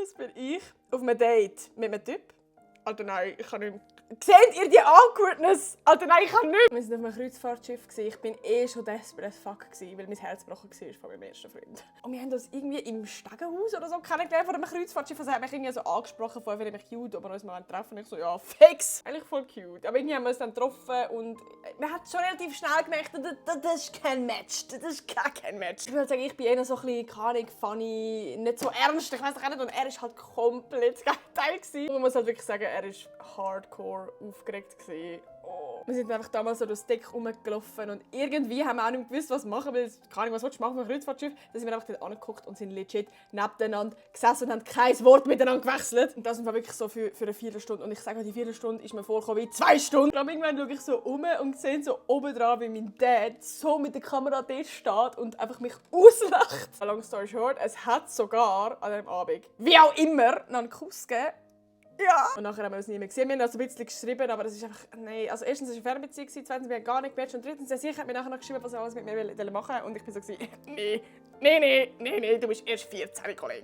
das bin ich auf einem Date mit einem Typ. Alter, nein, ich kann nicht mehr. Seht ihr die Awkwardness? Alter, nein, ich kann nicht mehr. Wir waren auf einem Kreuzfahrtschiff. Ich war schon desperate as fuck, weil mein Herz gebrochen war von meinem ersten Freund. Und wir haben uns irgendwie im Stegenhaus oder so kennengelernt von einem Kreuzfahrtschiff. Also er hat mich irgendwie so angesprochen, vorher finde ich cute, ob wir uns mal treffen. Und ich so, ja, fix. Eigentlich voll cute. Aber irgendwie haben wir uns dann getroffen und man hat schon relativ schnell gemerkt, das ist kein Match. Das ist kein Match. Ich würde sagen, ich bin eher so ein bisschen, keine Ahnung, funny, nicht so ernst. Ich weiss doch nicht. Und er war halt komplett das Gegenteil. Und man muss halt wirklich sagen, er ist hardcore aufgeregt gewesen. Oh. Wir sind einfach damals so durchs Deck rumgelaufen und irgendwie haben wir auch nicht gewusst, was machen, weil keine Ahnung, was willst du machen mit dem Kreuzfahrtschiff. Dann sind wir einfach dort angeguckt und sind legit nebeneinander gesessen und haben kein Wort miteinander gewechselt. Und das war wirklich so für eine Viertelstunde. Und ich sage, die Viertelstunde ist mir vorgekommen wie 2 Stunden. Und irgendwann schaue ich so um und sehe so oben dran, wie mein Dad so mit der Kamera dort steht und einfach mich auslacht. Long story short, es hat sogar an diesem Abend, wie auch immer, noch einen Kuss gegeben. Ja. Und nachher haben wir uns nie mehr gesehen. Wir haben also ein bisschen geschrieben, aber das ist einfach... Nein, also erstens war es eine Fernbeziehung, zweitens wir haben gar nicht gematcht und drittens sie hat mir nachher noch geschrieben, was er alles mit mir machen will. Und ich bin so nee, du bist erst 14, Kollege.